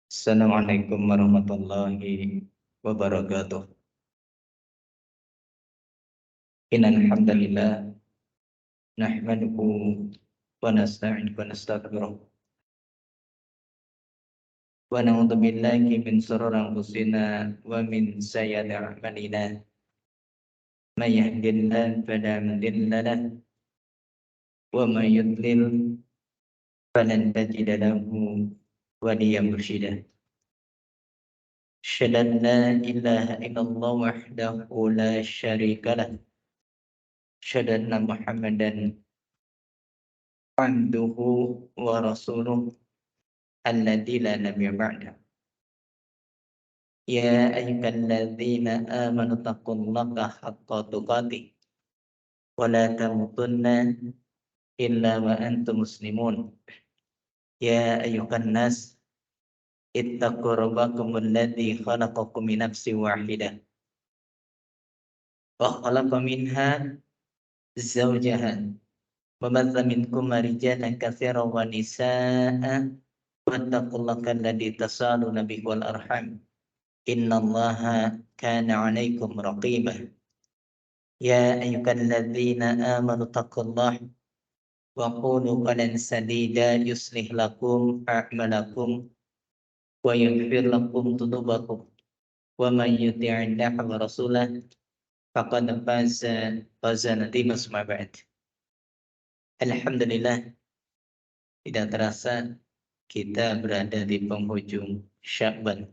Assalamualaikum warahmatullahi wabarakatuh. Innal hamdalillah nahmaduhu wa nasta'inuhu wa nastaghfiruh. Wa na'udzu billahi min shururi anfusina wa min sayyiati a'malina. May yahdihillahu fala mudilla lahu wa may yudlil falan tajida lahu waliyyan mursyida. Asyhadu an la ilaha illallah wahdahu la syarika lahu. Asyhadu anna Muhammadan abduhu wa rasuluh alladzi la nabiyya ba'da. Ya ayyuhalladzina amanu taqullaha haqqa tuqatih wa la tamutunna illa wa antum muslimun. Ya ayyuhan nas ittaqu rabbakum alladzi khalaqakum min nafsin wahidah wa khalaqa minha zawjaha wa batha minkum rijalan katsiran wa nisaa'a wattaqullaha alladzi tasaaluna bihi wal arham. Innallaha kana 'alaikum raqiba. Ya ayyuhalladzina amanu taqullaha wa qulu qawlan sadida yuslih lakum a'malakum wa yaghfir lakum dhunubakum wa may yuti'illaha wa rasulahu faqad faza fawzan 'azima. Amma ba'd. Alhamdulillah, tidak terasa kita berada di penghujung Sya'ban.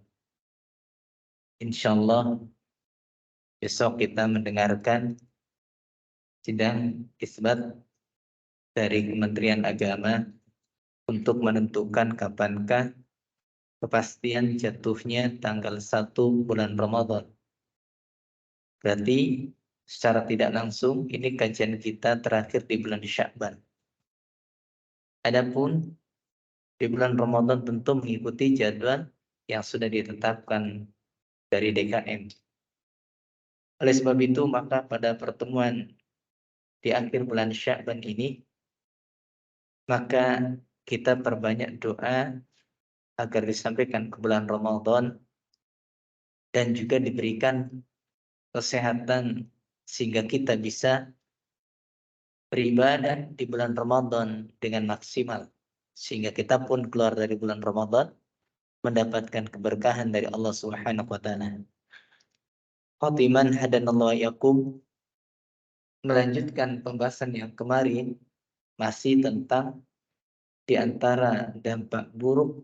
Insyaallah besok kita mendengarkan sidang isbat dari Kementerian Agama untuk menentukan kapankah kepastian jatuhnya tanggal 1 bulan Ramadan. Berarti secara tidak langsung ini kajian kita terakhir di bulan Sya'ban. Adapun di bulan Ramadan tentu mengikuti jadwal yang sudah ditetapkan dari DKM. Oleh sebab itu maka pada pertemuan di akhir bulan Sya'ban ini maka kita perbanyak doa agar disampaikan ke bulan Ramadan dan juga diberikan kesehatan sehingga kita bisa beribadah di bulan Ramadan dengan maksimal, sehingga kita pun keluar dari bulan Ramadan mendapatkan keberkahan dari Allah Subhanahu wa taala. Khatiman hadanallahu yakum, melanjutkan pembahasan yang kemarin masih tentang di antara dampak buruk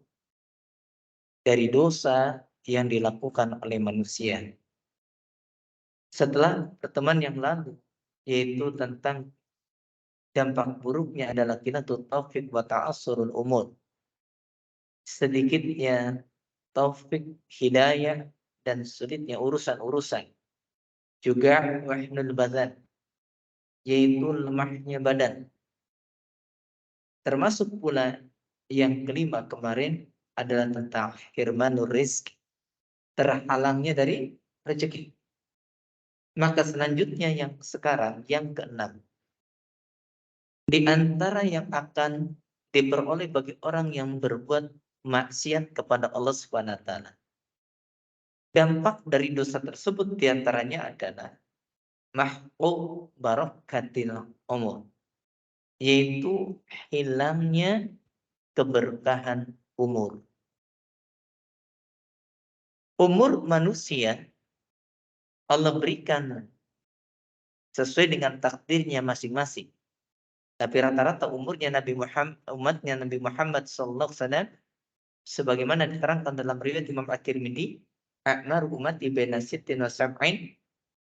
dari dosa yang dilakukan oleh manusia. Setelah pertemuan yang lalu, yaitu tentang dampak buruknya adalah qillatut taufik wa ta'assurul umur. Sedikitnya taufik, hidayah, dan sulitnya urusan-urusan. Juga wahnul badan, yaitu lemahnya badan. Termasuk pula yang kelima kemarin adalah tentang hirmanur rizq, terhalangnya dari rezeki. Maka selanjutnya yang sekarang, yang keenam, di antara yang akan diperoleh bagi orang yang berbuat maksiat kepada Allah Subhanahu wa taala. Dampak dari dosa tersebut diantaranya adalah mahqu barakatil umur, yaitu hilangnya keberkahan umur. Umur manusia Allah berikan sesuai dengan takdirnya masing-masing. Tapi rata-rata umurnya umatnya Nabi Muhammad SAW sebagaimana diterangkan dalam riwayat Imam At-Tirmidzi, a'mar ummati baina sittin wa sab'in,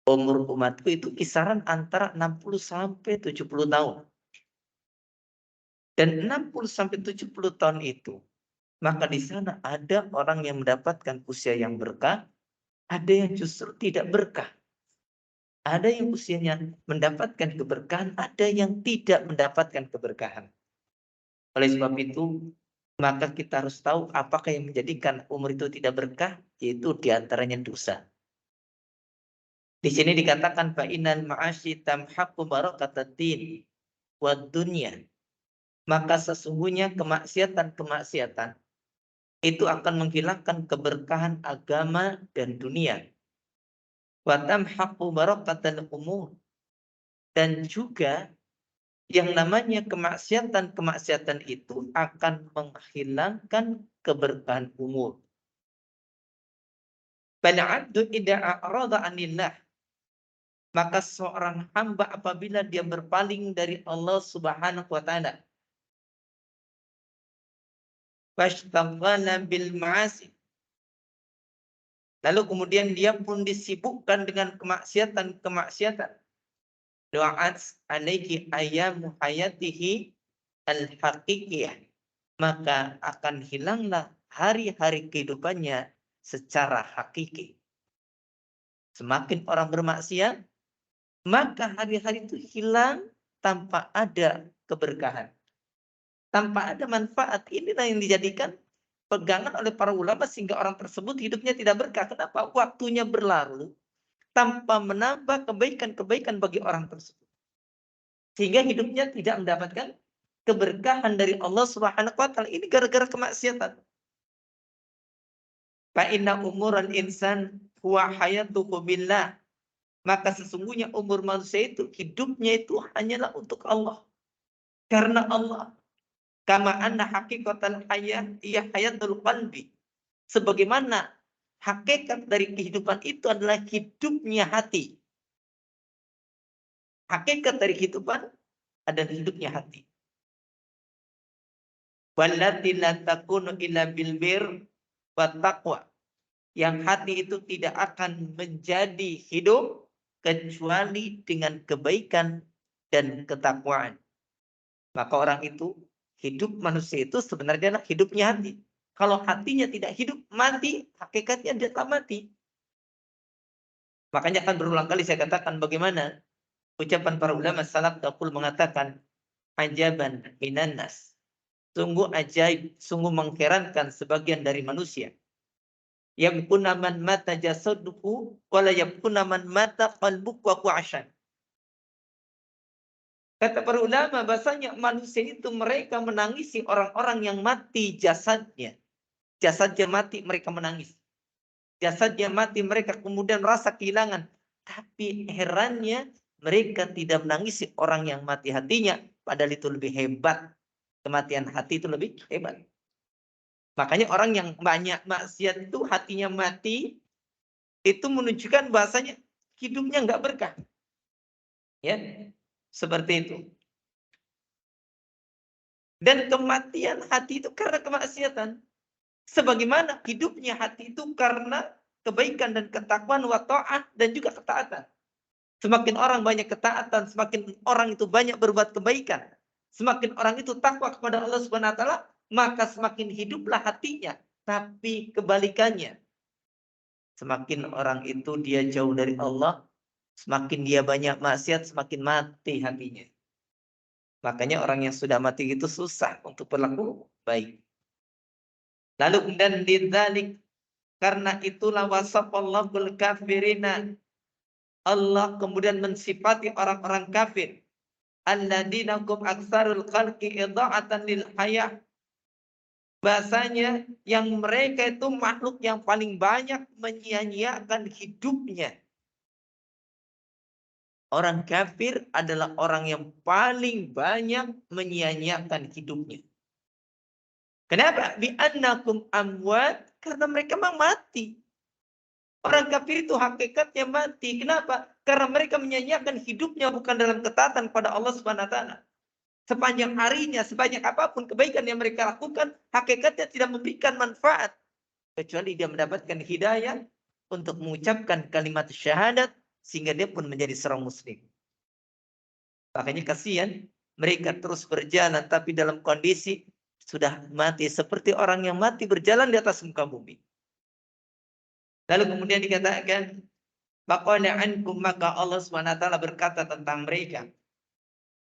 umur umatku itu kisaran antara 60 sampai 70 tahun. Dan 60 sampai 70 tahun itu, maka di sana ada orang yang mendapatkan usia yang berkah, ada yang justru tidak berkah. Ada yang usianya mendapatkan keberkahan, ada yang tidak mendapatkan keberkahan. Oleh sebab itu, maka kita harus tahu apakah yang menjadikan umur itu tidak berkah, yaitu diantaranya dosa. Di sini dikatakan fa'inal ma'asyi tamhaqu barakataddin wa dunya. Maka sesungguhnya kemaksiatan-kemaksiatan itu akan menghilangkan keberkahan agama dan dunia. Wa tamhaqu barakatal umur. Dan juga yang namanya kemaksiatan-kemaksiatan itu akan menghilangkan keberkahan umur. Bal 'abdu idza a'rada 'anillah. Maka seorang hamba apabila dia berpaling dari Allah Subhanahu wa taala, fashtaghala bil ma'asi. Lalu kemudian dia pun disibukkan dengan kemaksiatan-kemaksiatan. Do'at alaihi ayyamu hayatihi al-haqiqiyah. Maka akan hilanglah hari-hari kehidupannya secara hakiki. Semakin orang bermaksiat, maka hari-hari itu hilang tanpa ada keberkahan, tanpa ada manfaat. Inilah yang dijadikan pegangan oleh para ulama sehingga orang tersebut hidupnya tidak berkah. Kenapa? Waktunya berlalu tanpa menambah kebaikan-kebaikan bagi orang tersebut. Sehingga hidupnya tidak mendapatkan keberkahan dari Allah Subhanahu wa taala. Ini gara-gara kemaksiatan. Fa inna umural insan huwa hayatuhu billah. Maka sesungguhnya umur manusia itu hidupnya itu hanyalah untuk Allah. Karena Allah. Kama anna hakikatal hayat iya hayatul qalbi. Sebagaimana hakikat dari kehidupan itu adalah hidupnya hati. Hakikat dari kehidupan adalah hidupnya hati. Wallati la takunu illa bil bir wa taqwa. Yang hati itu tidak akan menjadi hidup kecuali dengan kebaikan dan ketakwaan. Maka orang itu, hidup manusia itu sebenarnya adalah hidupnya hati. Kalau hatinya tidak hidup, mati, hakikatnya dia tak mati. Makanya akan berulang kali saya katakan bagaimana ucapan para ulama salaf dahulu mengatakan, ajaban minan nas. Sungguh ajaib, sungguh mengherankan sebagian dari manusia. Yabkuna man mata jasaduhu wala yabkuna man mata qalbuhu wa qu'ashan. Kata para ulama bahasanya manusia itu mereka menangisi orang-orang yang mati jasadnya. Jasadnya mati mereka menangis. Jasadnya mati mereka kemudian rasa kehilangan. Tapi herannya mereka tidak menangisi orang yang mati hatinya. Padahal itu lebih hebat. Kematian hati itu lebih hebat. Makanya orang yang banyak maksiat itu hatinya mati. Itu menunjukkan bahasanya hidupnya nggak berkah. Ya, seperti itu. Dan kematian hati itu karena kemaksiatan. Sebagaimana hidupnya hati itu karena kebaikan dan ketakwaan wa ta'ah dan juga ketaatan. Semakin orang banyak ketaatan, semakin orang itu banyak berbuat kebaikan. Semakin orang itu takwa kepada Allah Subhanahu wa taala, maka semakin hiduplah hatinya. Tapi kebalikannya, semakin orang itu dia jauh dari Allah, semakin dia banyak maksiat, semakin mati hatinya. Makanya orang yang sudah mati itu susah untuk berlaku baik. Lalu kemudian lidzalik, karena itulah wasafallahul kafirina. Allah kemudian mensifati orang-orang kafir. Alladzina hum aktsarul khalqi idha'atan lil hayah. Bahasanya yang mereka itu makhluk yang paling banyak menyia-nyiakan hidupnya. Orang kafir adalah orang yang paling banyak menyia-nyiakan hidupnya. Kenapa? Bi'annakum amwat, karena mereka memang mati. Orang kafir itu hakikatnya mati. Kenapa? Karena mereka menyia-nyiakan hidupnya bukan dalam ketaatan pada Allah Subhanahu wa taala. Sepanjang harinya, sebanyak apapun kebaikan yang mereka lakukan, hakikatnya tidak memberikan manfaat. Kecuali dia mendapatkan hidayah untuk mengucapkan kalimat syahadat, sehingga dia pun menjadi seorang muslim. Makanya kasihan, mereka terus berjalan, tapi dalam kondisi sudah mati. Seperti orang yang mati berjalan di atas muka bumi. Lalu kemudian dikatakan, Faqala ankum, maka Allah SWT berkata tentang mereka.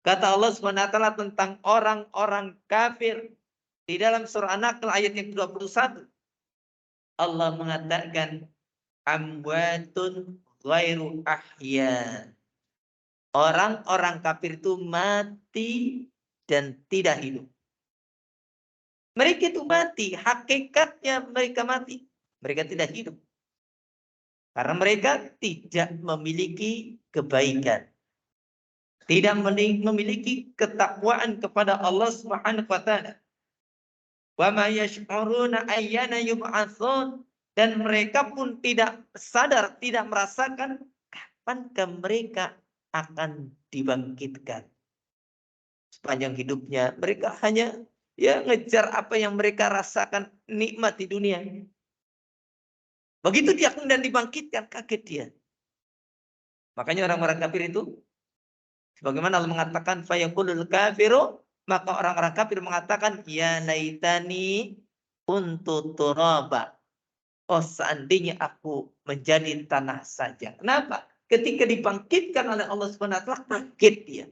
Kata Allah SWT tentang orang-orang kafir di dalam surah An-Nahl ayat yang ke-21. Allah mengatakan amwatun ghairu ahya. Orang-orang kafir itu mati dan tidak hidup. Mereka itu mati, hakikatnya mereka mati. Mereka tidak hidup. Karena mereka tidak memiliki kebaikan. Tidak memiliki ketakwaan kepada Allah Subhanahu wa taala. Wa ma yash'uruna ayyana yub'atsun, dan mereka pun tidak sadar, tidak merasakan kapankah mereka akan dibangkitkan. Sepanjang hidupnya mereka hanya ngejar apa yang mereka rasakan nikmat di dunia. Begitu dia kemudian dibangkitkan, kaget dia. Makanya orang-orang kafir itu, sebagaimana Allah mengatakan fayaqulul kafiru, maka orang-orang kafir mengatakan ya laitani kuntu turaba. Oh, seandainya aku menjadi tanah saja. Kenapa? Ketika dibangkitkan oleh Allah SWT, kaget dia.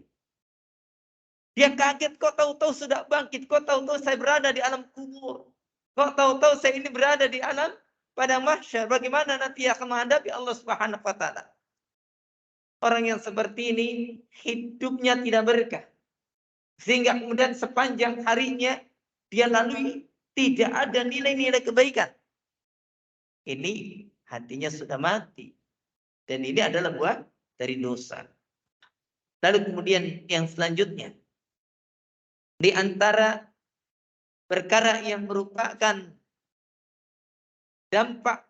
Dia kaget, kok tahu-tahu sudah bangkit, kok tahu-tahu saya berada di alam kubur. Kok tahu-tahu saya ini berada di alam pada mahsyar. Bagaimana nanti akan menghadapi Allah Subhanahu wa taala? Orang yang seperti ini hidupnya tidak berkah. Sehingga kemudian sepanjang harinya dia lalui tidak ada nilai-nilai kebaikan. Ini hatinya sudah mati. Dan ini adalah buah dari dosa. Lalu kemudian yang selanjutnya, di antara perkara yang merupakan dampak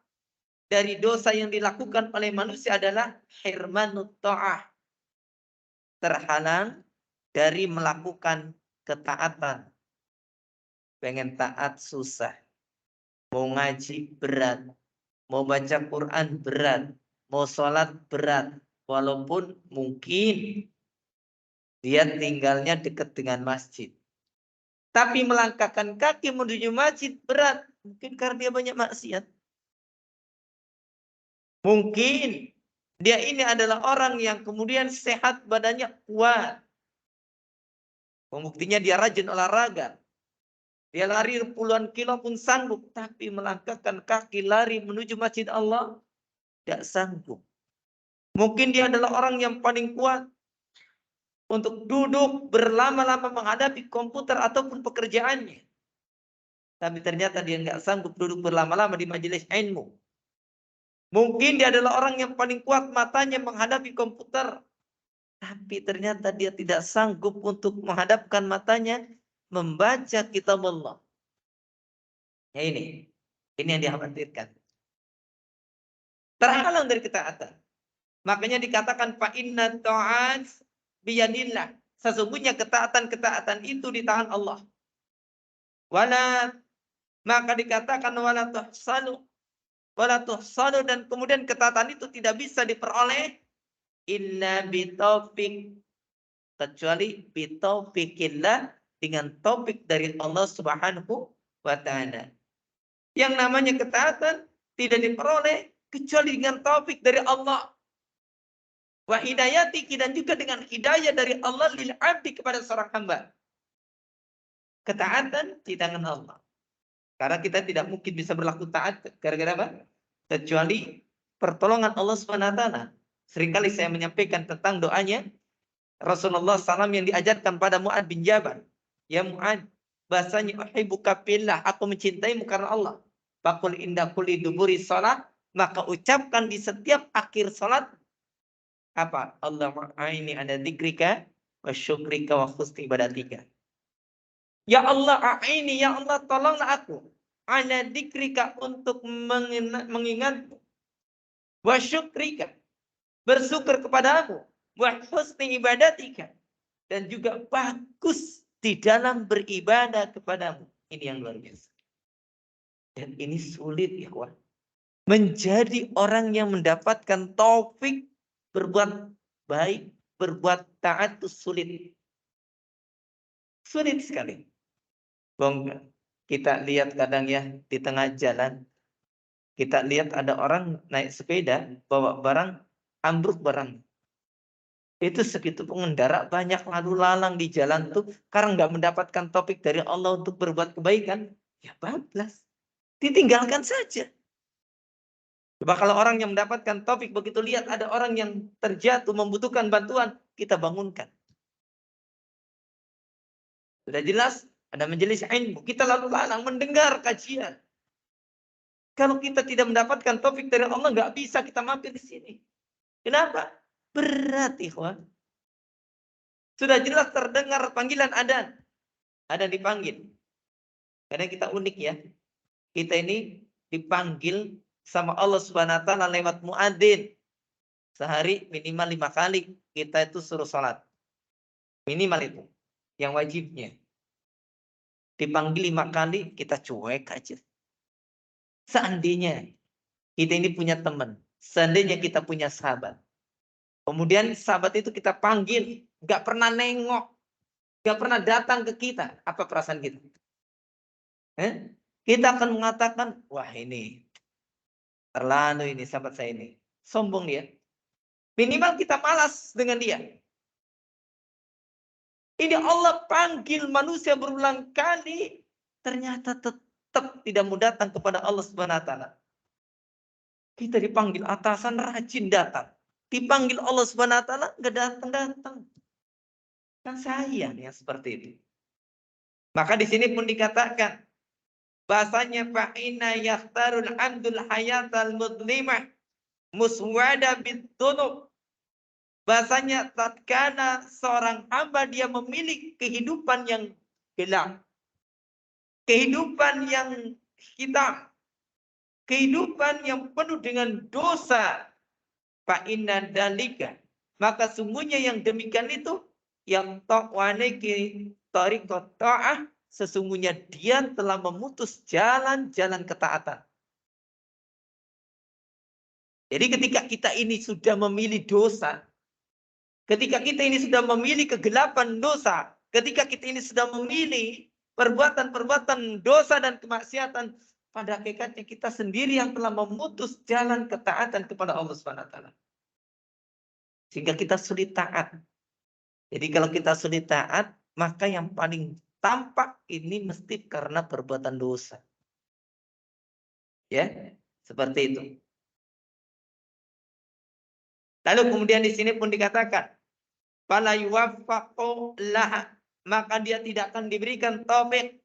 dari dosa yang dilakukan oleh manusia adalah hirmanut ta'ah. Terhalang dari melakukan ketaatan. Pengen taat susah. Mau ngaji berat. Mau baca Quran berat. Mau sholat berat. Walaupun mungkin dia tinggalnya dekat dengan masjid. Tapi melangkahkan kaki menuju masjid berat. Mungkin karena dia banyak maksiat. Mungkin dia ini adalah orang yang kemudian sehat, badannya kuat. Pembuktinya dia rajin olahraga. Dia lari puluhan kilo pun sanggup. Tapi melangkahkan kaki lari menuju masjid Allah, tidak sanggup. Mungkin dia adalah orang yang paling kuat untuk duduk berlama-lama menghadapi komputer ataupun pekerjaannya. Tapi ternyata dia nggak sanggup duduk berlama-lama di majelis ilmu. Mungkin dia adalah orang yang paling kuat matanya menghadapi komputer. Tapi ternyata dia tidak sanggup untuk menghadapkan matanya membaca kitab Allah. Ya ini yang dikhawatirkan. Terhalang dari ketaatan. Makanya dikatakan fa inna ta'at biyadillah. Sesungguhnya ketaatan-ketaatan itu di tangan Allah. Maka dikatakan wala tuhsanu, dan kemudian ketaatan itu tidak bisa diperoleh illa bitaufik, kecuali bitaufikillah, dengan taufik dari Allah Subhanahu wa taala. Yang namanya ketaatan tidak diperoleh kecuali dengan taufik dari Allah. Wa hidayati, dan juga dengan hidayah dari Allah lil abdi, kepada seorang hamba. Ketaatan di tangan Allah. Karena kita tidak mungkin bisa berlaku taat gara-gara apa? Kecuali pertolongan Allah SWT. Seringkali saya menyampaikan tentang doanya Rasulullah SAW yang diajarkan pada Mu'ad bin Jabal. Ya Mu'ad, bahasanya uhibbuka fillah, aku mencintaimu karena Allah. Faqul inda kulli duburi salat, maka ucapkan di setiap akhir salat apa? Allahumma a'inni ala dzikrika wa syukrika wa husni ibadatika. Ya Allah, a'ini, ya Allah, tolonglah aku ala dzikrika, untuk mengingatmu, wa syukrika, bersyukur kepadamu, wa husni ibadatika, dan juga bagus di dalam beribadah kepadamu. Ini yang luar biasa. Dan ini sulit, ikhwan. Menjadi orang yang mendapatkan taufik berbuat baik, berbuat taat itu sulit. Sulit sekali. Bong, kita lihat kadang ya di tengah jalan, Kita lihat ada orang naik sepeda, bawa barang, ambruk barang. Itu segitu pengendara banyak lalu lalang di jalan tuh karena nggak mendapatkan topik dari Allah untuk berbuat kebaikan, ya bablas. Ditinggalkan saja. Coba kalau orang yang mendapatkan topik begitu lihat ada orang yang terjatuh membutuhkan bantuan, kita bangunkan. Sudah jelas ada majelis ilmu, kita lalu lalang mendengar kajian. Kalau kita tidak mendapatkan topik dari Allah, nggak bisa kita mampir di sini. Kenapa? Berat, ikhwan. Sudah jelas terdengar panggilan adzan. Ada dipanggil. Karena kita unik ya. Kita ini dipanggil sama Allah Subhanahu wa taala lewat muadzin. Sehari minimal 5 kali kita itu suruh sholat. Minimal itu. Yang wajibnya. Dipanggil 5 kali kita cuek aja. Seandainya kita ini punya teman. Seandainya kita punya sahabat. Kemudian sahabat itu kita panggil. Gak pernah nengok. Gak pernah datang ke kita. Apa perasaan kita? Kita akan mengatakan, wah ini terlalu ini sahabat saya ini. Sombong dia. Minimal kita malas dengan dia. Ini Allah panggil manusia berulang kali. Ternyata tetap tidak mau datang kepada Allah Subhanahu wa taala. Kita dipanggil atasan rajin datang. Dipanggil Allah Subhanahu wa taala enggak datang-datang. Kan sayang yang seperti itu. Maka di sini pun dikatakan bahasanya fa'ina yakhtarul amdul hayatal mudlimah muswada bidunub. Bahasanya tatkala seorang hamba dia memilih kehidupan yang gelap. Kehidupan yang hitam. Kehidupan yang penuh dengan dosa. Fa'inna dalika. Maka sungguhnya yang demikian itu yang ta'waniki tariqat ta'ah. Sesungguhnya dia telah memutus jalan-jalan ketaatan. Jadi ketika kita ini sudah memilih dosa, ketika kita ini sudah memilih kegelapan dosa, ketika kita ini sudah memilih perbuatan-perbuatan dosa dan kemaksiatan, pada hakikatnya kita sendiri yang telah memutus jalan ketaatan kepada Allah Subhanahu wa taala. Sehingga kita sulit taat. Jadi kalau kita sulit taat, maka yang paling tampak ini mesti karena perbuatan dosa. Ya, seperti itu. Lalu kemudian di sini pun dikatakan, fala yuwaffaqu laha, maka dia tidak akan diberikan taufik.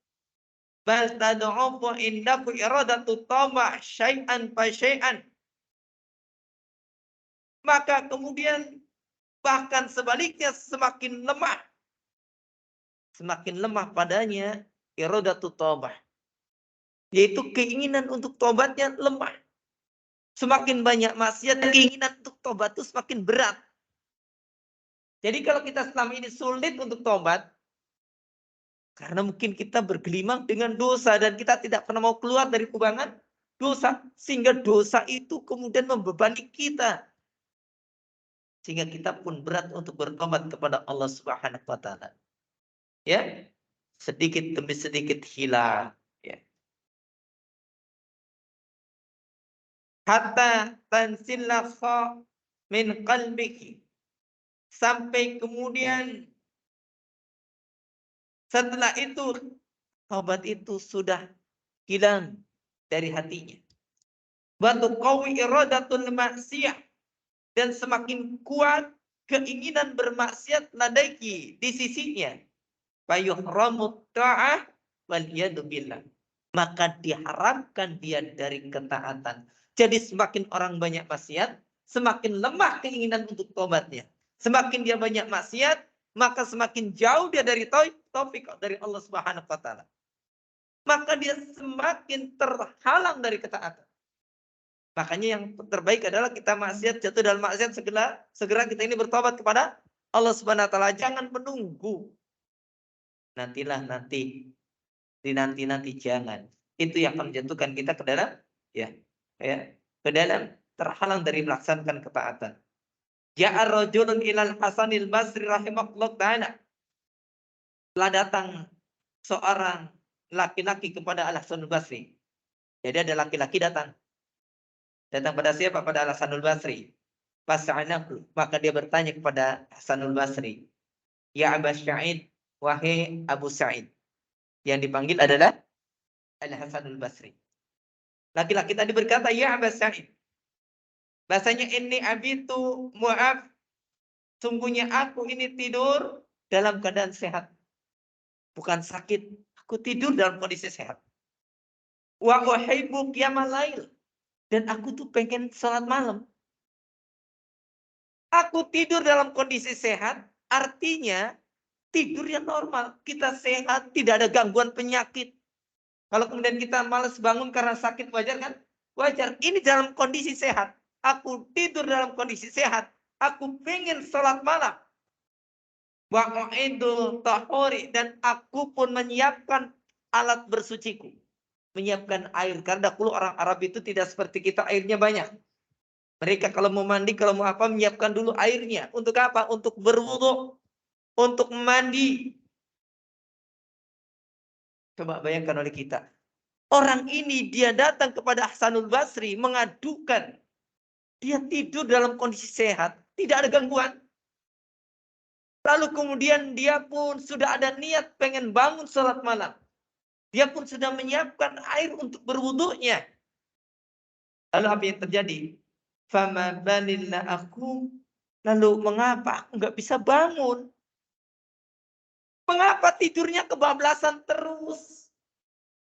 Bal tad'ufu indahu iradatu tama' syai'an fa syai'an. Maka kemudian bahkan sebaliknya semakin lemah. Semakin lemah padanya iradatu taubah. Yaitu keinginan untuk tobatnya lemah. Semakin banyak maksiat, keinginan untuk tobat itu semakin berat. Jadi kalau kita selama ini sulit untuk tobat, karena mungkin kita bergelimang dengan dosa dan kita tidak pernah mau keluar dari kubangan dosa. Sehingga dosa itu kemudian membebani kita. Sehingga kita pun berat untuk bertobat kepada Allah Subhanahu wa taala. Ya, sedikit demi sedikit hilang. Ya. Hatta tansilakha min qalbiki. Sampai kemudian setelah itu taubat itu sudah hilang dari hatinya. Batu qawi iradatul maksiyah, dan semakin kuat keinginan bermaksiat ladaiki di sisinya. Fayuhramut ta'ah wal yadu billah. Maka diharamkan dia dari ketaatan. Jadi semakin orang banyak maksiat, semakin lemah keinginan untuk tobatnya. Semakin dia banyak maksiat, maka semakin jauh dia dari taufik dari Allah Subhanahu wa taala. Maka dia semakin terhalang dari ketaatan. Makanya yang terbaik adalah kita maksiat, jatuh dalam maksiat, segera kita ini bertobat kepada Allah Subhanahu wa taala. Jangan menunggu. Nantilah nanti. Nanti jangan. Itu yang akan menjatuhkan kita ke dalam ke dalam terhalang dari melaksanakan ketaatan. Ja'a rajulun ilal Hasanil Basri rahimahullah ta'ala. Telah datang seorang laki-laki kepada Al Hasan Basri. Jadi ada laki-laki datang. Datang pada siapa? Pada Al-Hasanul Basri. Fas'anahu. Maka dia bertanya kepada Hasanul Basri. Ya Aba Sa'id, wahai Abu Sa'id. Yang dipanggil adalah Al-Hasanul Basri. Laki-laki tadi berkata, Ya Aba Sa'id. Bahasanya ini abitu mu'af. Sungguhnya aku ini tidur dalam keadaan sehat. Bukan sakit. Aku tidur dalam kondisi sehat. Wa uhibbu qiyamal lail. Dan aku tuh pengen salat malam. Aku tidur dalam kondisi sehat, artinya tidur yang normal. Kita sehat, tidak ada gangguan penyakit. Kalau kemudian kita malas bangun karena sakit, wajar kan? Wajar. Ini dalam kondisi sehat. Aku tidur dalam kondisi sehat. Aku pengen salat malam. Wa'idul tahuri. Dan aku pun menyiapkan alat bersuciku. Menyiapkan air. Karena dahulu orang Arab itu tidak seperti kita, airnya banyak. Mereka kalau mau mandi, kalau mau apa, menyiapkan dulu airnya. Untuk apa? Untuk berwudu, untuk mandi. Coba bayangkan oleh kita. Orang ini dia datang kepada Hasanul Basri mengadukan. Dia tidur dalam kondisi sehat. Tidak ada gangguan. Lalu kemudian dia pun sudah ada niat pengen bangun sholat malam. Dia pun sudah menyiapkan air untuk berwudunya. Lalu apa yang terjadi? Fama balillah aku. Lalu mengapa aku nggak bisa bangun? Mengapa tidurnya kebablasan terus?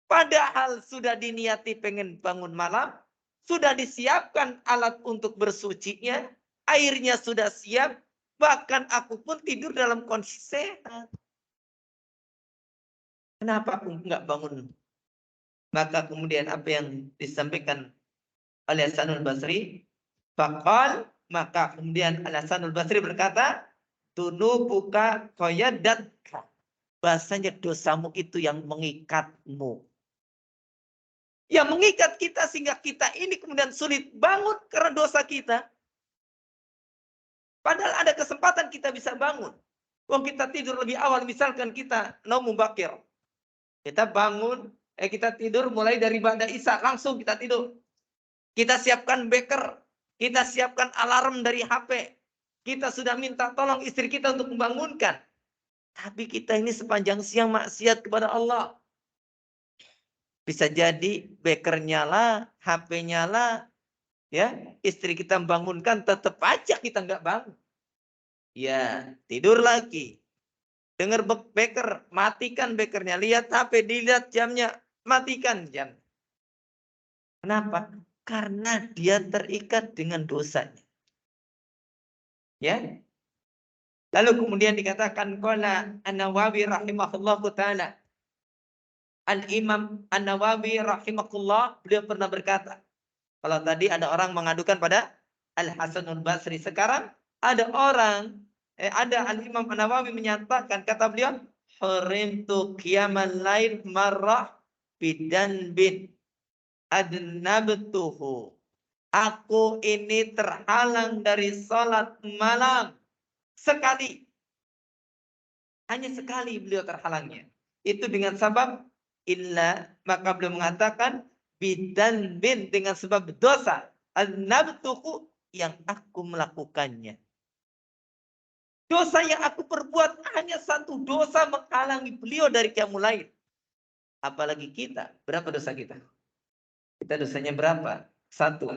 Padahal sudah diniati pengen bangun malam. Sudah disiapkan alat untuk bersucinya. Airnya sudah siap. Bahkan aku pun tidur dalam kondisi sehat. Kenapa aku nggak bangun? Maka kemudian apa yang disampaikan oleh Hasanul Basri? Faqal, maka kemudian Al-Hasanul Basri berkata, tunubuka qayadatka. Bahasanya dosamu itu yang mengikatmu. Yang mengikat kita sehingga kita ini kemudian sulit bangun karena dosa kita. Padahal ada kesempatan kita bisa bangun. Kalau kita tidur lebih awal, misalkan kita naumu bakir. Kita bangun, kita tidur mulai dari ba'da isya, langsung kita tidur. Kita siapkan beker, kita siapkan alarm dari HP. Kita sudah minta tolong istri kita untuk membangunkan. Tapi kita ini sepanjang siang maksiat kepada Allah. Bisa jadi beker nyala, HP nyala, ya, istri kita membangunkan, tetap aja kita nggak bangun. Ya, tidur lagi. Dengar beker, matikan bekernya. Lihat HP, dilihat jamnya, matikan jam. Kenapa? Karena dia terikat dengan dosanya. Ya. Lalu kemudian dikatakan qala An-Nawawi rahimahullahu taala. Al-Imam An-Nawawi rahimahullah, beliau pernah berkata, kalau tadi ada orang mengadukan pada Al-Hasanul Basri, sekarang ada orang ada Al-Imam An-Nawawi menyatakan, kata beliau, hurimtu qiyamal lail marrah bidan bin adnabtuhu. Aku ini terhalang dari salat malam sekali. Hanya sekali beliau terhalangnya. Itu dengan sebab illa, maka beliau mengatakan bidan bin, dengan sebab dosa an-nabtuku, yang aku melakukannya. Dosa yang aku perbuat, hanya satu dosa menghalangi beliau dari qiyamul lail. Apalagi kita, berapa dosa kita? Kita dosanya berapa? Satu.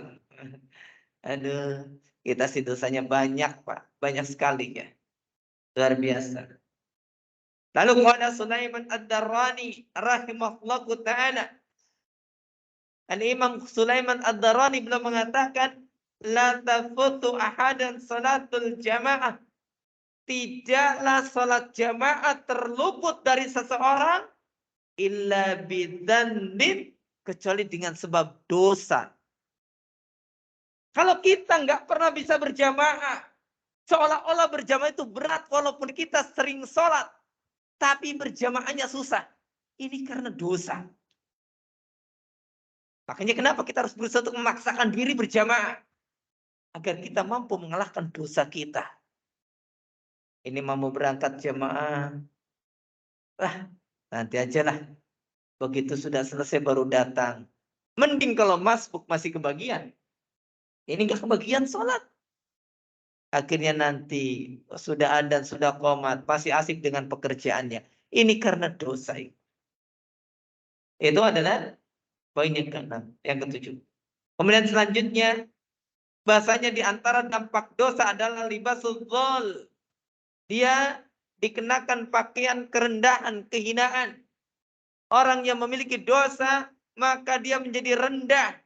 Aduh, kita sih dosanya banyak, Pak. Banyak sekali ya. Luar biasa. Lalu qala Sulaiman Ad-Darrani rahimahullahu taala. Al-Imam Sulaiman Ad-Darrani beliau mengatakan, la tafutu ahadan salatul jamaah. Tidaklah salat jamaah terluput dari seseorang illa bidzanbin, kecuali dengan sebab dosa. Kalau kita nggak pernah bisa berjamaah, seolah-olah berjamaah itu berat walaupun kita sering sholat. Tapi berjamaahnya susah. Ini karena dosa. Makanya kenapa kita harus berusaha untuk memaksakan diri berjamaah. Agar kita mampu mengalahkan dosa kita. Ini mau berangkat jamaah. Nanti aja lah. Begitu sudah selesai baru datang. Mending kalau masbuk masih kebagian. Ini nggak kebagian sholat. Akhirnya nanti sudah adzan, sudah qomat, masih asik dengan pekerjaannya. Ini karena dosa. Itu adalah poin yang keenam, yang ketujuh. Kemudian selanjutnya, bahasanya di antara dampak dosa adalah libasul dhul. Dia dikenakan pakaian kerendahan, kehinaan. Orang yang memiliki dosa, maka dia menjadi rendah.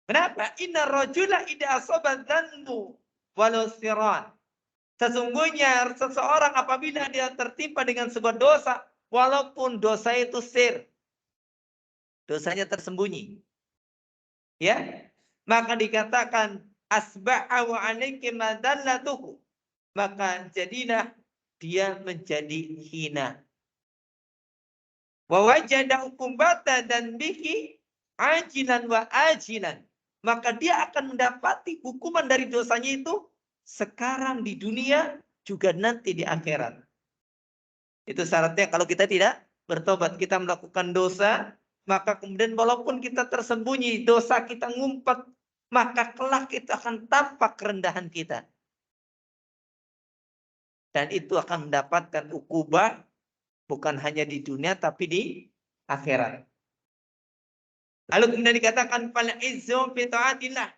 Kenapa? Inna rajula idza asaba dzanbu walau siran. Sesungguhnya seseorang apabila dia tertimpa dengan sebuah dosa, walaupun dosa itu sir, dosanya tersembunyi, ya, maka dikatakan asba'a wa alayki madallatuhu, maka jadilah dia menjadi hina. Wa wajada ukumbata dan bihi ajilan wa ajilan, maka dia akan mendapati hukuman dari dosanya itu sekarang di dunia juga nanti di akhirat. Itu syaratnya kalau kita tidak bertobat, kita melakukan dosa, maka kemudian walaupun kita tersembunyi, dosa kita ngumpet, maka kelak itu akan tampak kerendahan kita. Dan itu akan mendapatkan ukubah bukan hanya di dunia tapi di akhirat. Lalu kemudian dikatakan fal izzu fi taatillah.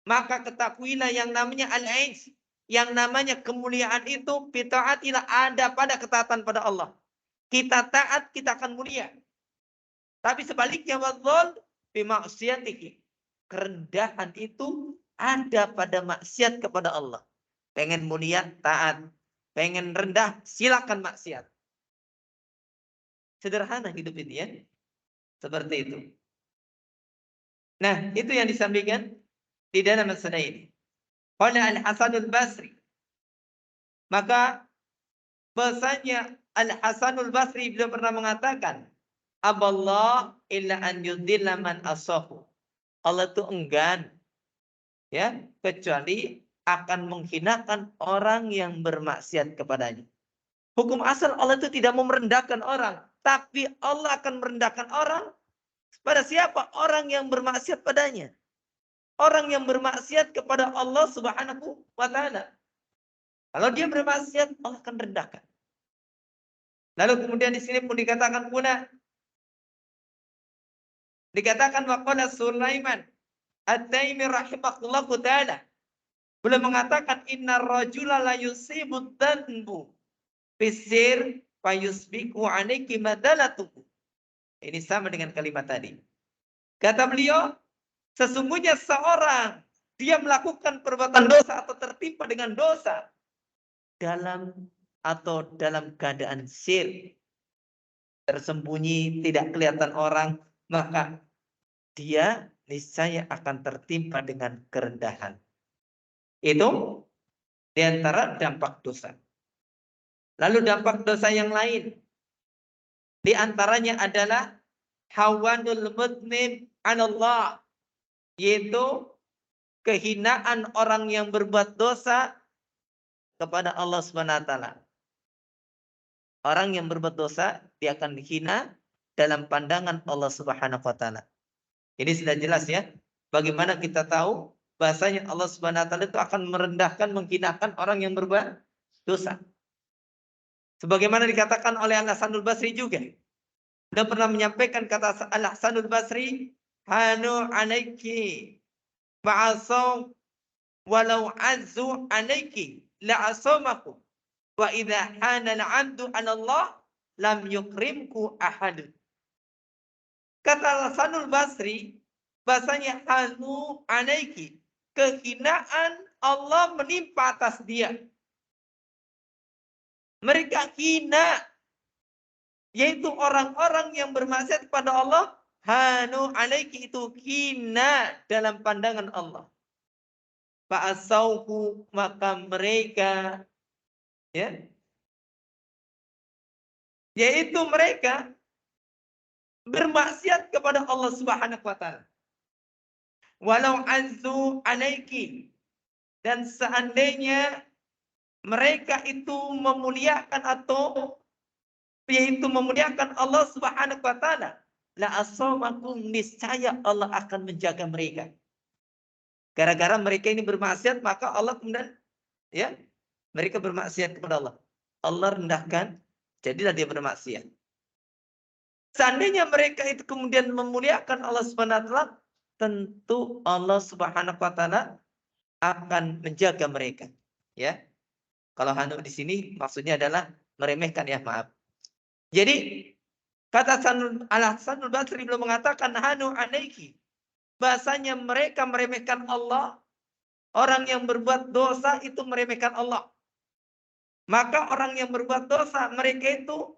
Maka ketahuilah yang namanya al-izz, yang namanya kemuliaan itu fi taatillah, ada pada ketaatan pada Allah. Kita taat, kita akan mulia. Tapi sebaliknya wadzul fi ma'siyatihi. Kerendahan itu ada pada maksiat kepada Allah. Pengen mulia, taat. Pengen rendah, silakan maksiat. Sederhana hidup ini ya. Seperti itu. Nah, itu yang disampaikan di dalam masalah ini. Qala Al-Hasanul Basri. Maka bahasanya Al-Hasanul Basri beliau pernah mengatakan, Aballah illa an yudhilla man asahu. Allah itu enggan, ya, kecuali akan menghinakan orang yang bermaksiat kepadanya. Hukum asal Allah itu tidak merendahkan orang, tapi Allah akan merendahkan orang pada siapa? Orang yang bermaksiat padanya. Orang yang bermaksiat kepada Allah Subhanahu wa taala. Kalau dia bermaksiat, Allah akan rendahkan. Lalu kemudian di sini pun dikatakan pula, dikatakan waqala Sulaiman At-Taimi rahimahullahu taala, beliau mengatakan innar rajula la yusibu dhanbu fisir fayusbiku alayki madalatuhu. Ini sama dengan kalimat tadi. Kata beliau, sesungguhnya seorang dia melakukan perbuatan dosa atau tertimpa dengan dosa dalam keadaan sir, tersembunyi, tidak kelihatan orang, maka dia niscaya akan tertimpa dengan kerendahan. Itu diantara dampak dosa. Lalu dampak dosa yang lain, diantaranya adalah hawanul mudmin anallah, yaitu kehinaan orang yang berbuat dosa kepada Allah Subhanahu wa taala. Orang yang berbuat dosa dia akan dihina dalam pandangan Allah Subhanahu wa taala. Ini sudah jelas ya. Bagaimana kita tahu bahasanya Allah Subhanahu wa taala itu akan merendahkan, menghinakan orang yang berbuat dosa. Sebagaimana dikatakan oleh Al-Hasanul Basri juga. Dia pernah menyampaikan kata Al-Hasanul Basri, hanu alaiki ba'asaw walau azzu alaiki la'asamakum wa idha hana al-'abdu 'ala Allah lam yukrimku ahadun. Kata Al-Hasanul Basri, bahasanya hanu alaiki, kehinaan Allah menimpa atas dia. Mereka hina, yaitu orang-orang yang bermaksiat kepada Allah. Hanu alaiki, itu hina dalam pandangan Allah. Fa'asauhu, maka mereka, ya, yaitu mereka bermaksiat kepada Allah Subhanahu wa taala. Walau azzu alaiki, dan seandainya mereka itu memuliakan atau yaitu memuliakan Allah Subhanahu wa taala, la asamakum, niscaya Allah akan menjaga mereka. Gara-gara mereka ini bermaksiat, maka Allah kemudian ya, mereka bermaksiat kepada Allah. Allah rendahkan, jadilah dia bermaksiat. Seandainya mereka itu kemudian memuliakan Allah Subhanahu wa taala, tentu Allah Subhanahu wa taala akan menjaga mereka. Ya. Kalau hanu di sini maksudnya adalah meremehkan, ya, maaf. Jadi kata Al-Hasanul Basri belum mengatakan hanu alaiki. Bahasanya mereka meremehkan Allah. Orang yang berbuat dosa itu meremehkan Allah. Maka orang yang berbuat dosa, mereka itu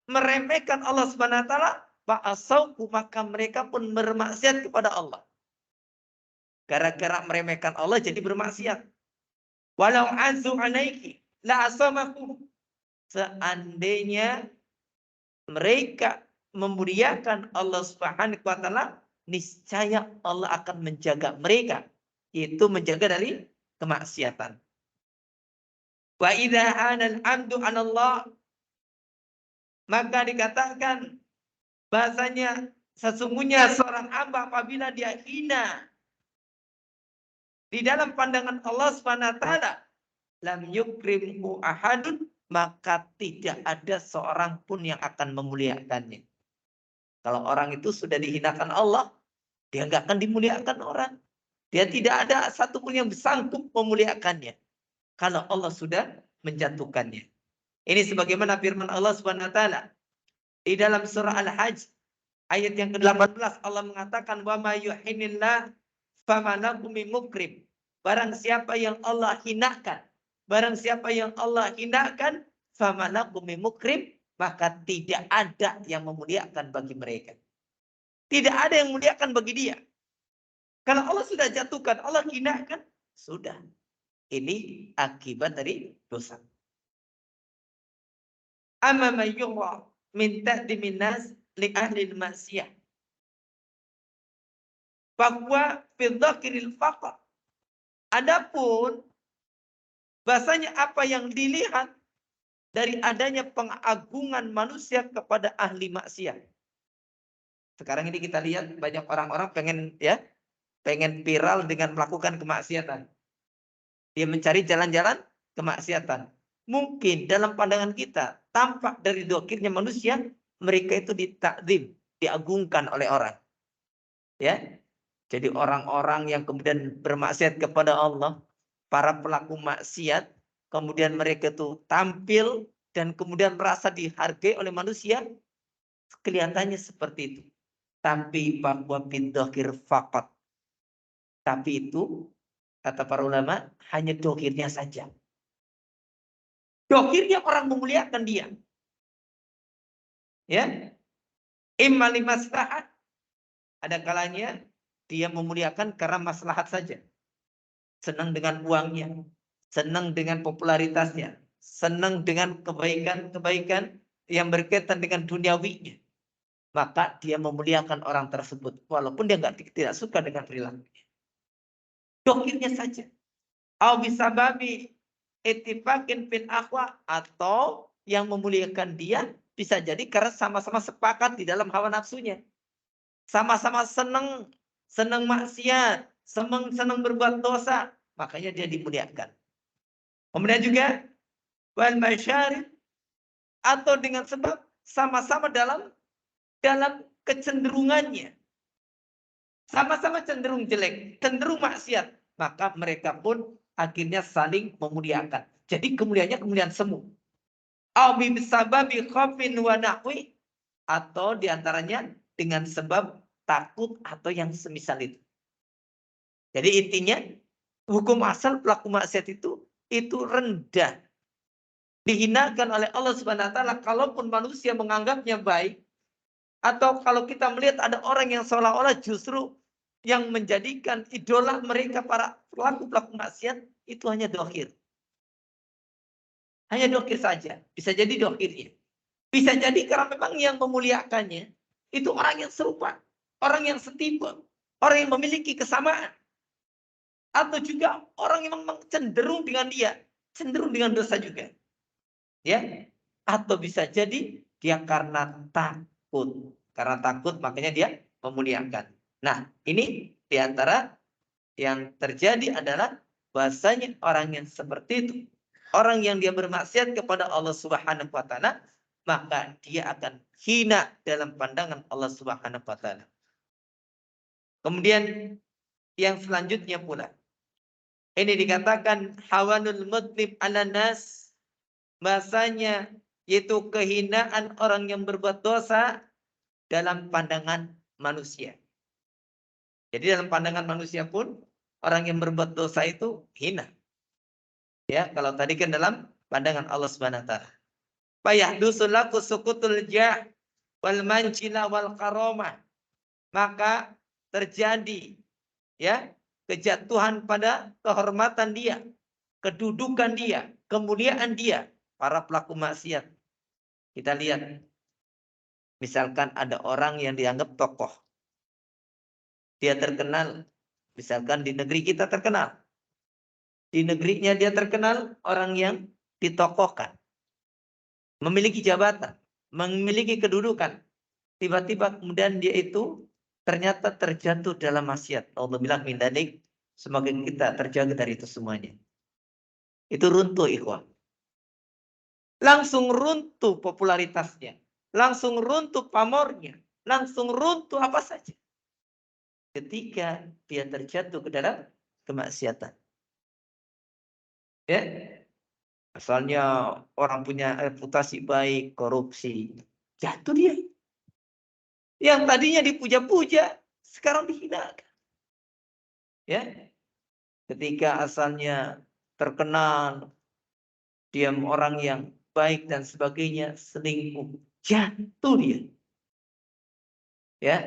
meremehkan Allah Subhanahu wa taala, fa'asauku, maka mereka pun bermaksiat kepada Allah. Gara-gara meremehkan Allah jadi bermaksiat. Walau azu alaiki la asamakum. Seandainya mereka memuliakan Allah Subhanahu wa taala, niscaya Allah akan menjaga mereka, yaitu menjaga dari kemaksiatan. Wa idza hanal hamdu anallah, maka dikatakan bahasanya sesungguhnya seorang hamba apabila dia hina di dalam pandangan Allah Subhanahu wa taala, lam yukrimhu ahadun, maka tidak ada seorang pun yang akan memuliakannya. Kalau orang itu sudah dihinakan Allah, dia nggak akan dimuliakan orang. Dia tidak ada satupun yang sanggup memuliakannya kalau Allah sudah menjatuhkannya. Ini sebagaimana firman Allah Subhanahu wa taala di dalam surah Al-Hajj ayat yang ke-18, Allah mengatakan wa may yuhinillah famanahu mimukrim. Barang siapa yang Allah hinakan, barang siapa yang Allah hinakan, famanahu mimukrim, maka tidak ada yang memuliakan bagi mereka. Tidak ada yang memuliakan bagi dia. Kalau Allah sudah jatuhkan, Allah hinakan, sudah. Ini akibat dari dosa. Amma man yura min ta'dimin nas li ahli al-ma'siyah. Bahwa fi dzakiril faqat. Adapun bahasanya apa yang dilihat dari adanya pengagungan manusia kepada ahli maksiat. Sekarang ini kita lihat banyak orang-orang pengen viral dengan melakukan kemaksiatan. Dia mencari jalan-jalan kemaksiatan. Mungkin dalam pandangan kita, tampak dari dokirnya manusia, mereka itu ditakdim, diagungkan oleh orang. Ya, jadi orang-orang yang kemudian bermaksiat kepada Allah, para pelaku maksiat, kemudian mereka itu tampil dan kemudian merasa dihargai oleh manusia, kelihatannya seperti itu. Tapi bahwa bidhahir faqat. Tapi itu kata para ulama, hanya dohirnya saja. Dohirnya orang memuliakan dia. Ya, imma limaslahat. Ada kalanya dia memuliakan karena maslahat saja. Senang dengan uangnya, senang dengan popularitasnya, senang dengan kebaikan-kebaikan yang berkaitan dengan duniawinya. Maka dia memuliakan orang tersebut, walaupun dia tidak suka dengan perilakunya. Dohirnya saja. Au bisababi ittifaqin fil akhwa, atau yang memuliakan dia bisa jadi karena sama-sama sepakat di dalam hawa nafsunya. Sama-sama senang maksiat, senang berbuat dosa, makanya dia dimuliakan. Kemudian juga wal masyarib, atau dengan sebab sama-sama dalam kecenderungannya. Sama-sama cenderung jelek, cenderung maksiat, maka mereka pun akhirnya saling memuliakan. Jadi kemuliaannya kemuliaan semu. Abi bisababi khafin wa nahwi, atau diantaranya dengan sebab takut atau yang semisal itu. Jadi intinya hukum asal pelaku maksiat itu rendah. Dihinakan oleh Allah Subhanahu wa taala kalaupun manusia menganggapnya baik, atau kalau kita melihat ada orang yang seolah-olah justru yang menjadikan idola mereka para pelaku-pelaku maksiat, itu hanya dohir. Hanya dohir saja. Bisa jadi dohirnya. Bisa jadi karena memang yang memuliakannya itu orang yang serupa, orang yang setipe, orang yang memiliki kesamaan. Atau juga orang yang memang cenderung dengan dia, cenderung dengan dosa juga. Ya, atau bisa jadi dia karena takut. Karena takut makanya dia memuliakan. Nah, ini diantara yang terjadi adalah bahasanya orang yang seperti itu, orang yang dia bermaksiat kepada Allah Subhanahu wa taala, maka dia akan hina dalam pandangan Allah Subhanahu wa taala. Kemudian yang selanjutnya pula, ini dikatakan hawanul mudlib ala nas, bahasanya yaitu kehinaan orang yang berbuat dosa dalam pandangan manusia. Jadi dalam pandangan manusia pun orang yang berbuat dosa itu hina. Ya, kalau tadi kan dalam pandangan Allah Subhanahu wa taala. Fayahdusu laku sukutul jah wal manjila wal karomah. Maka terjadi ya kejatuhan pada kehormatan dia, kedudukan dia, kemuliaan dia, para pelaku maksiat. Kita lihat misalkan ada orang yang dianggap tokoh. Dia terkenal, misalkan di negeri kita terkenal. Di negerinya dia terkenal orang yang ditokohkan. Memiliki jabatan, memiliki kedudukan. Tiba-tiba kemudian dia itu ternyata terjatuh dalam maksiat. Allah bilang min dalik, semoga kita terjaga dari itu semuanya. Itu runtuh ikhwah. Langsung runtuh popularitasnya. Langsung runtuh pamornya. Langsung runtuh apa saja. Ketika dia terjatuh ke dalam kemaksiatan. Ya, asalnya orang punya reputasi baik, korupsi, jatuh dia. Yang tadinya dipuja-puja, sekarang dihinakan. Ya, ketika asalnya terkenal, dia orang yang baik dan sebagainya, selingkuh, jatuh dia. Ya,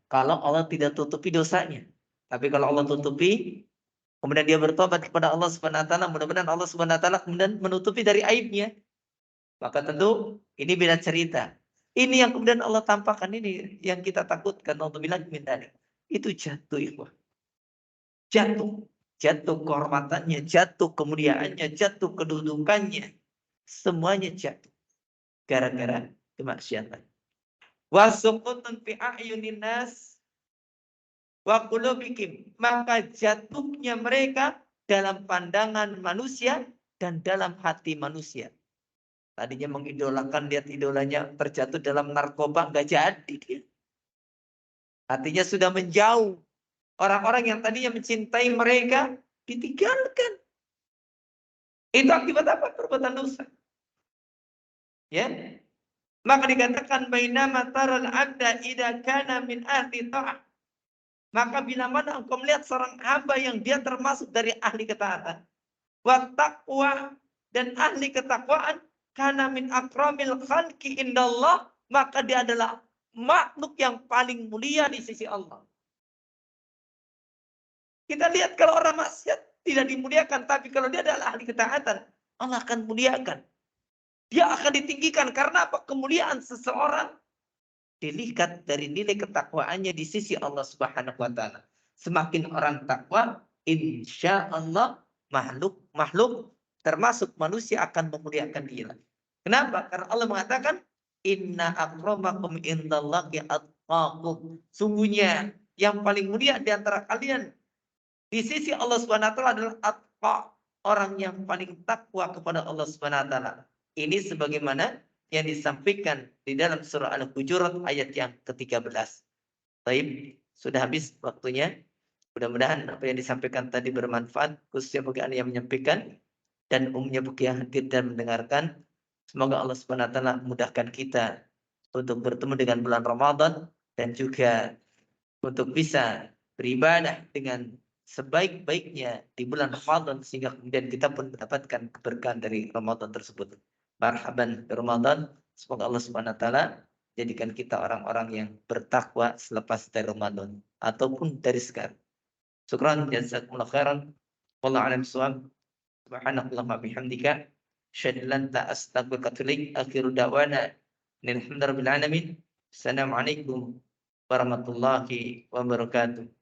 kalau Allah tidak tutupi dosanya. Tapi kalau Allah tutupi, kemudian dia bertobat kepada Allah Subhanahu wa taala, mudah-mudahan Allah Subhanahu wa taala kemudian menutupi dari aibnya. Maka tentu ini beda cerita. Ini yang kemudian Allah tampakkan, ini yang kita takutkan. Allah bilang itu jatuh ikhwah. Jatuh. Jatuh kehormatannya, jatuh kemuliaannya, jatuh kedudukannya. Semuanya jatuh. Gara-gara kemaksiatan. Wasukutun fi a'yunin nas wa qulubihim, maka jatuhnya mereka dalam pandangan manusia dan dalam hati manusia. Tadinya mengidolakan, lihat idolanya terjatuh dalam narkoba, nggak jadi dia. Hatinya sudah menjauh. Orang-orang yang tadinya mencintai mereka ditinggalkan. Itu akibat apa? Perbuatan dosa. Ya. Maka dikatakan bainama taral abda idza kana min ahli ta'ah. Maka bila mana engkau melihat seorang hamba yang dia termasuk dari ahli ketaatan, wa taqwa, dan ahli ketakwaan, kana min akramil khalqi indallah, maka dia adalah makhluk yang paling mulia di sisi Allah. Kita lihat kalau orang maksiat tidak dimuliakan, tapi kalau dia adalah ahli ketaatan, Allah akan muliakan. Dia akan ditinggikan karena apa? Kemuliaan seseorang dilihat dari nilai ketakwaannya di sisi Allah Subhanahu wa taala. Semakin orang takwa, insya Allah makhluk termasuk manusia akan memuliakan dia. Kenapa? Karena Allah mengatakan inna akramakum indallahi atqakum. Sungguhnya yang paling mulia di antara kalian di sisi Allah Subhanahu wa taala adalah atqa, orang yang paling takwa kepada Allah Subhanahu wa taala. Ini sebagaimana yang disampaikan di dalam surah Al-Hujurat ayat yang ke-13. Baik, sudah habis waktunya. Mudah-mudahan apa yang disampaikan tadi bermanfaat, khususnya bagi Anda yang menyampaikan dan umumnya bagi yang hadir dan mendengarkan. Semoga Allah Subhanahu wa taala mudahkan kita untuk bertemu dengan bulan Ramadan dan juga untuk bisa beribadah dengan sebaik-baiknya di bulan Ramadan sehingga kemudian kita pun mendapatkan keberkahan dari Ramadan tersebut. Marhaban Ramadan. Semoga Allah Subhanahu wa taala jadikan kita orang-orang yang bertakwa selepas dari Ramadan ataupun dari sekarang. Syukran jazakumullah khairan. Wallahu a'lam bishawab. Subhanakallahumma bihamdika asyhadu an la ilaha illa anta astaghfiruka wa atubu ilaik. Akhiru da'wana alhamdulillahi rabbil alamin. Assalamualaikum warahmatullahi wabarakatuh.